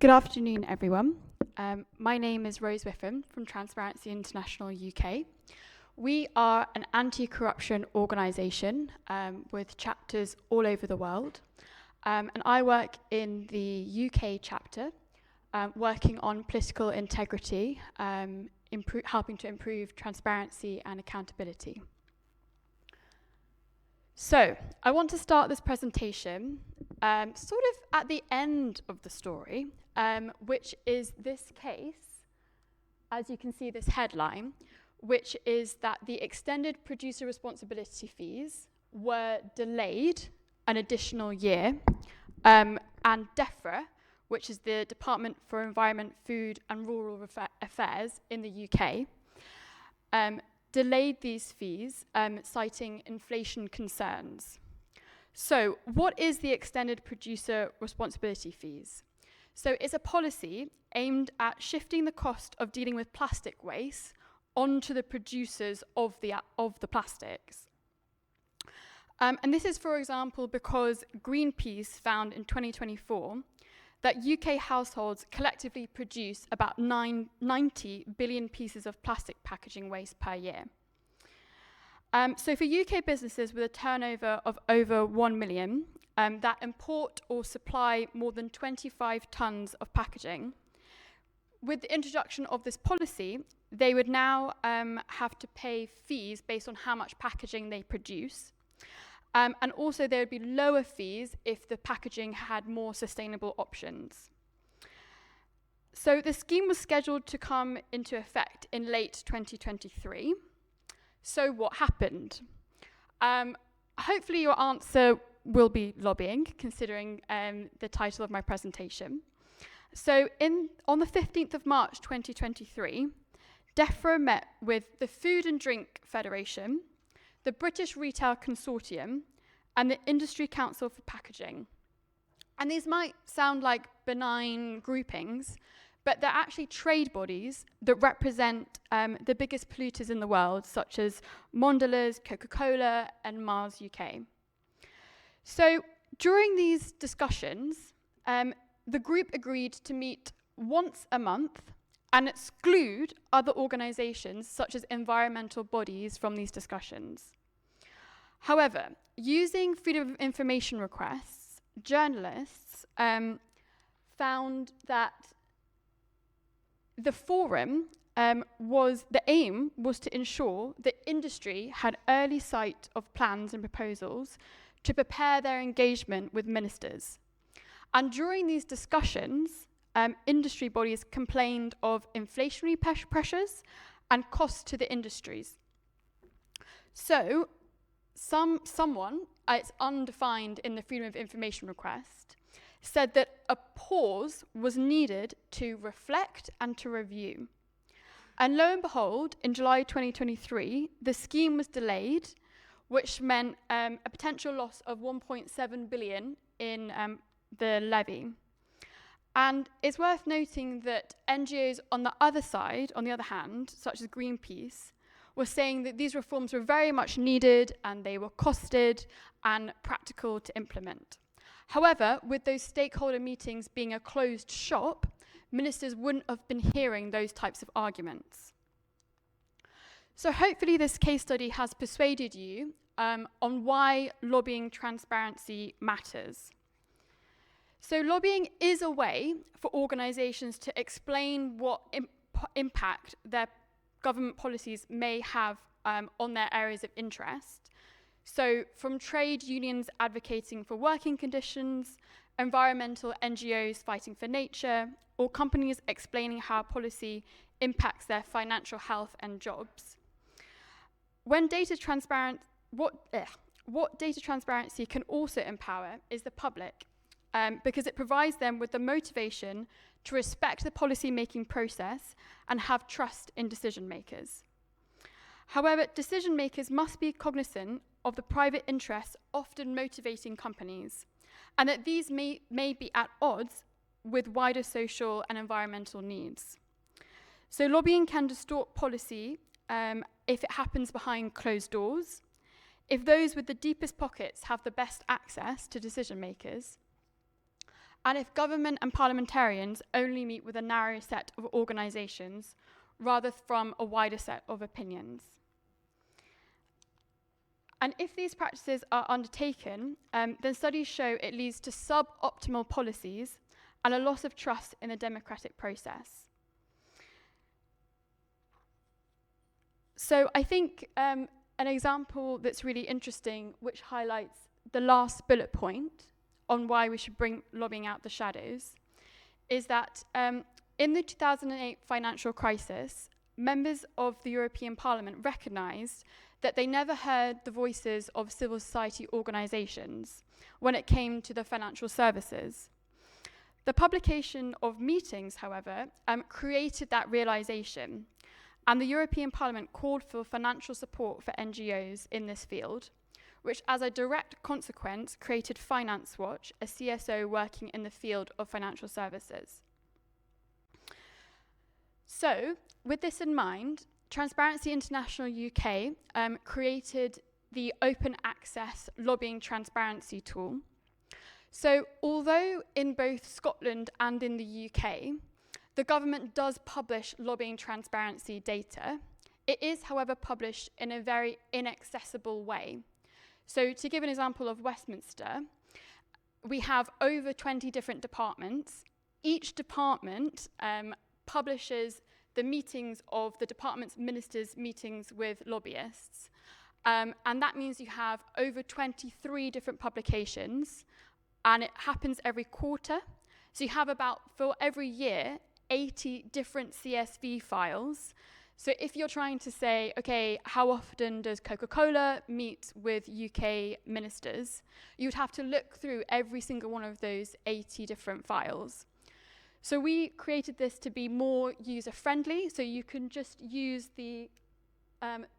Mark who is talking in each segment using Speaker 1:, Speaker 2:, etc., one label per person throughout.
Speaker 1: Good afternoon, everyone. My name is Whiffen from Transparency International UK. We are an anti-corruption organisation with chapters all over the world. And I work in the UK chapter, working on political integrity, helping to improve transparency and accountability. So, I want to start this presentation sort of at the end of the story, which is this case, as you can see this headline, which is that the extended producer responsibility fees were delayed an additional year, and DEFRA, which is the Department for Environment, Food and Rural Affairs in the UK, delayed these fees, citing inflation concerns. So, what is the extended producer responsibility fees? So, it's a policy aimed at shifting the cost of dealing with plastic waste onto the producers of the plastics. And this is, for example, because Greenpeace found in 2024 that UK households collectively produce about 90 billion pieces of plastic packaging waste per year. So for UK businesses with a turnover of over 1 million, that import or supply more than 25 tonnes of packaging, with the introduction of this policy, they would now have to pay fees based on how much packaging they produce. And also there would be lower fees if the packaging had more sustainable options. So the scheme was scheduled to come into effect in late 2023. So what happened? Hopefully your answer will be lobbying, considering the title of my presentation. So on the 15th of March 2023, DEFRA met with the Food and Drink Federation, the British Retail Consortium, and the Industry Council for Packaging. And these might sound like benign groupings, but they're actually trade bodies that represent the biggest polluters in the world, such as Mondelez, Coca-Cola, and Mars UK. So during these discussions, the group agreed to meet once a month and exclude other organisations, such as environmental bodies, from these discussions. However, using freedom of information requests, journalists found that the forum the aim was to ensure that industry had early sight of plans and proposals to prepare their engagement with ministers. And during these discussions, industry bodies complained of inflationary pressures and costs to the industries. So, someone, it's undefined in the Freedom of Information request, said that a pause was needed to reflect and to review. And lo and behold, in July 2023, the scheme was delayed, which meant a potential loss of 1.7 billion in the levy. And it's worth noting that NGOs on the other side, on the other hand, such as Greenpeace, were saying that these reforms were very much needed and they were costed and practical to implement. However, with those stakeholder meetings being a closed shop, ministers wouldn't have been hearing those types of arguments. So hopefully this case study has persuaded you on why lobbying transparency matters. So lobbying is a way for organisations to explain what impact their government policies may have on their areas of interest. So from trade unions advocating for working conditions, environmental NGOs fighting for nature, or companies explaining how policy impacts their financial health and jobs. What data transparency can also empower is the public, because it provides them with the motivation to respect the policy-making process and have trust in decision makers. However, decision makers must be cognizant of the private interests often motivating companies, and that these may be at odds with wider social and environmental needs. So lobbying can distort policy if it happens behind closed doors, if those with the deepest pockets have the best access to decision makers, and if government and parliamentarians only meet with a narrow set of organisations rather from a wider set of opinions. And if these practices are undertaken, then studies show it leads to suboptimal policies and a loss of trust in the democratic process. So I think an example that's really interesting, which highlights the last bullet point on why we should bring lobbying out the shadows, is that in the 2008 financial crisis, members of the European Parliament recognised that they never heard the voices of civil society organisations when it came to the financial services. The publication of meetings, however, created that realisation, and the European Parliament called for financial support for NGOs in this field, which as a direct consequence created Finance Watch, a CSO working in the field of financial services. So, with this in mind, Transparency International UK created the Open Access Lobbying Transparency Tool. So, although in both Scotland and in the UK, the government does publish lobbying transparency data, it is, however, published in a very inaccessible way. So, to give an example of Westminster, we have over 20 different departments. Each department publishes the meetings of the department's ministers' meetings with lobbyists. And that means you have over 23 different publications, and it happens every quarter. So you have about, for every year, 80 different CSV files. So if you're trying to say, okay, how often does Coca-Cola meet with UK ministers, you'd have to look through every single one of those 80 different files. So we created this to be more user-friendly, so you can just use the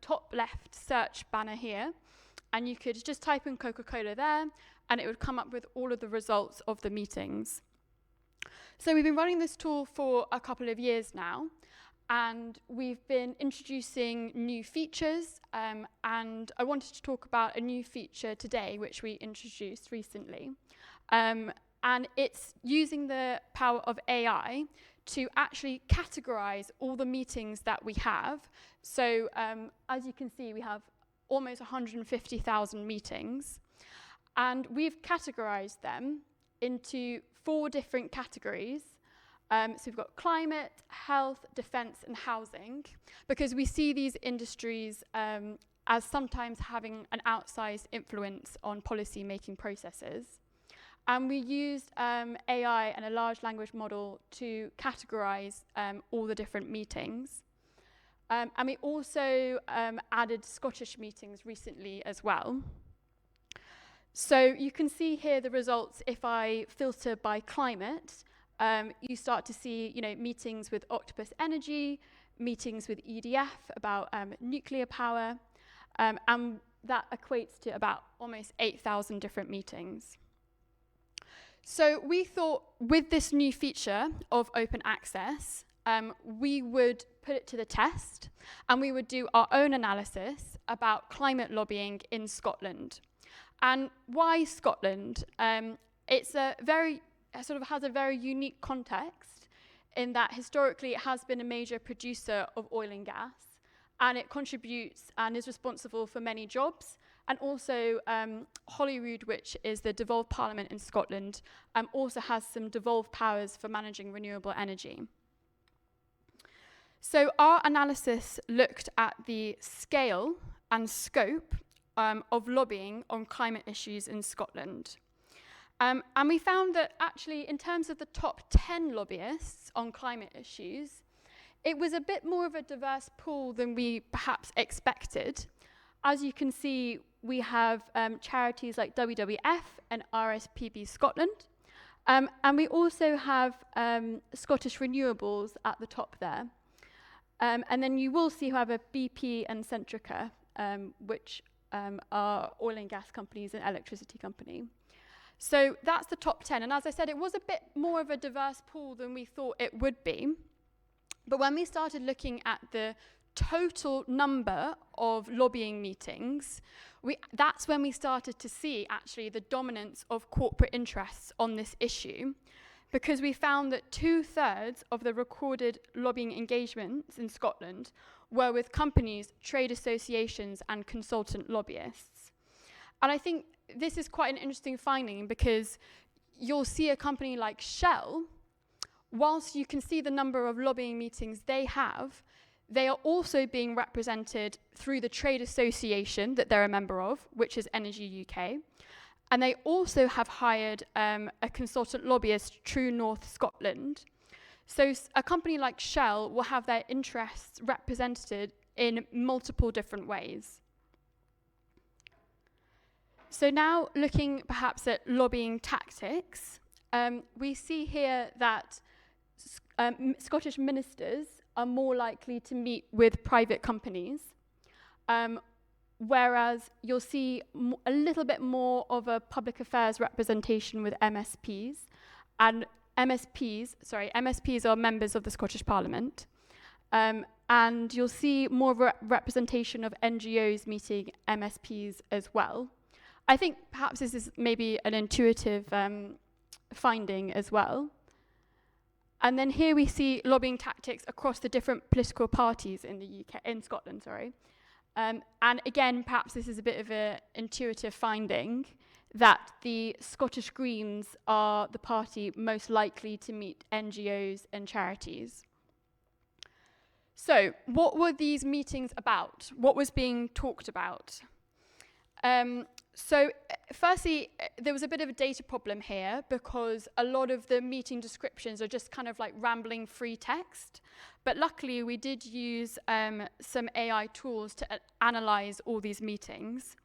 Speaker 1: top left search banner here, and you could just type in Coca-Cola there, and it would come up with all of the results of the meetings. So we've been running this tool for a couple of years now, and we've been introducing new features, and I wanted to talk about a new feature today, which we introduced recently. And it's using the power of AI to actually categorize all the meetings that we have. So as you can see, we have almost 150,000 meetings. And we've categorized them into 4 different categories. So we've got climate, health, defense, and housing, because we see these industries as sometimes having an outsized influence on policy-making processes. And we used AI and a large language model to categorize all the different meetings. And we also added Scottish meetings recently as well. So you can see here the results. If I filter by climate, you start to see, meetings with Octopus Energy, meetings with EDF about nuclear power, and that equates to about almost 8,000 different meetings. So we thought with this new feature of open access, we would put it to the test, and we would do our own analysis about climate lobbying in Scotland. And why Scotland? It's sort of has a very unique context in that historically it has been a major producer of oil and gas, and it contributes and is responsible for many jobs. And also Holyrood, which is the devolved parliament in Scotland, also has some devolved powers for managing renewable energy. So our analysis looked at the scale and scope of lobbying on climate issues in Scotland. And we found that actually in terms of the top 10 lobbyists on climate issues, it was a bit more of a diverse pool than we perhaps expected. As you can see, we have charities like WWF and RSPB Scotland, and we also have Scottish Renewables at the top there. And then you will see, however, BP and Centrica, which are oil and gas companies and electricity company. So that's the top 10. And as I said, it was a bit more of a diverse pool than we thought it would be. But when we started looking at the total number of lobbying meetings, that's when we started to see actually the dominance of corporate interests on this issue, because we found that 2/3 of the recorded lobbying engagements in Scotland were with companies, trade associations, and consultant lobbyists. And I think this is quite an interesting finding, because you'll see a company like Shell, whilst you can see the number of lobbying meetings they have, they are also being represented through the trade association that they're a member of, which is Energy UK. And they also have hired a consultant lobbyist, True North Scotland. So a company like Shell will have their interests represented in multiple different ways. So now looking perhaps at lobbying tactics, we see here that Scottish ministers are more likely to meet with private companies, whereas you'll see a little bit more of a public affairs representation with MSPs. And MSPs are members of the Scottish Parliament. And you'll see more of a representation of NGOs meeting MSPs as well. I think perhaps this is maybe an intuitive finding as well. And then here we see lobbying tactics across the different political parties in the UK, in Scotland, sorry. And again, perhaps this is a bit of an intuitive finding, that the Scottish Greens are the party most likely to meet NGOs and charities. So, what were these meetings about? What was being talked about? So, firstly, there was a bit of a data problem here, because a lot of the meeting descriptions are just kind of like rambling free text. But luckily, we did use some AI tools to analyze all these meetings.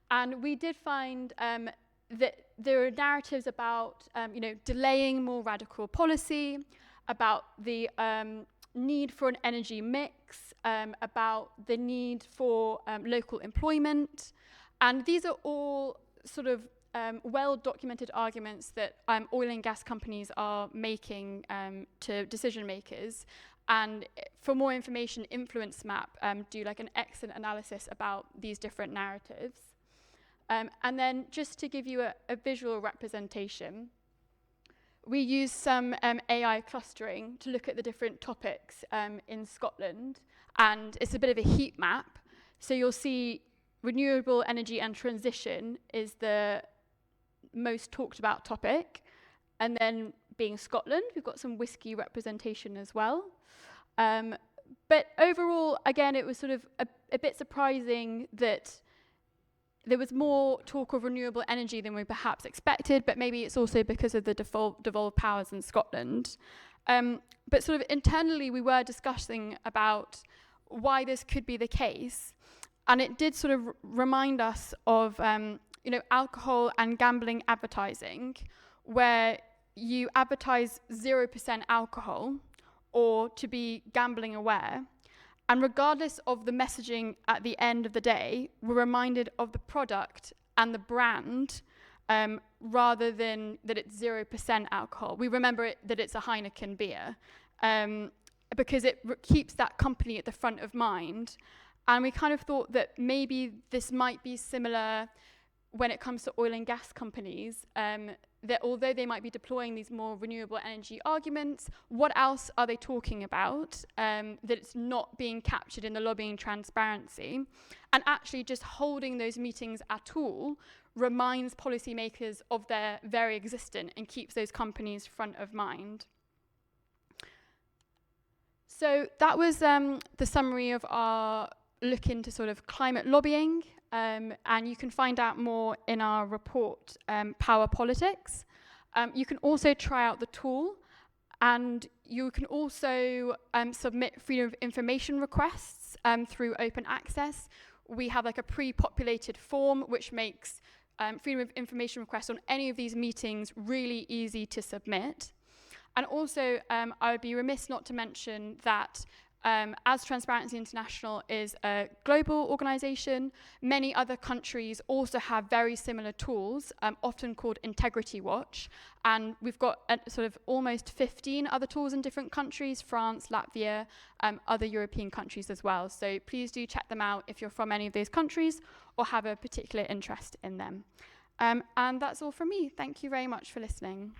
Speaker 1: And we did find that there are narratives about, delaying more radical policy, about the need for an energy mix, about the need for local employment. And these are all sort of well-documented arguments that oil and gas companies are making to decision makers. And for more information, Influence Map do like an excellent analysis about these different narratives. And then just to give you a visual representation, we use some AI clustering to look at the different topics in Scotland. And it's a bit of a heat map. So you'll see renewable energy and transition is the most talked about topic. And then being Scotland, we've got some whiskey representation as well. But overall, again, it was sort of a bit surprising that there was more talk of renewable energy than we perhaps expected, but maybe it's also because of the devolved powers in Scotland. But sort of internally, we were discussing about why this could be the case. And it did sort of remind us of, alcohol and gambling advertising, where you advertise 0% alcohol or to be gambling aware. And regardless of the messaging at the end of the day, we're reminded of the product and the brand rather than that it's 0% alcohol. We remember that it's a Heineken beer because it keeps that company at the front of mind. And we kind of thought that maybe this might be similar when it comes to oil and gas companies, that although they might be deploying these more renewable energy arguments, what else are they talking about that it's not being captured in the lobbying transparency? And actually just holding those meetings at all reminds policymakers of their very existence and keeps those companies front of mind. So that was the summary of our look into sort of climate lobbying. And you can find out more in our report, Power Politics. You can also try out the tool, and you can also submit freedom of information requests through open access. We have like a pre-populated form which makes freedom of information requests on any of these meetings really easy to submit. And also, I would be remiss not to mention that As Transparency International is a global organisation, many other countries also have very similar tools, often called Integrity Watch. And we've got sort of almost 15 other tools in different countries, France, Latvia, other European countries as well. So please do check them out if you're from any of those countries or have a particular interest in them. And that's all from me. Thank you very much for listening.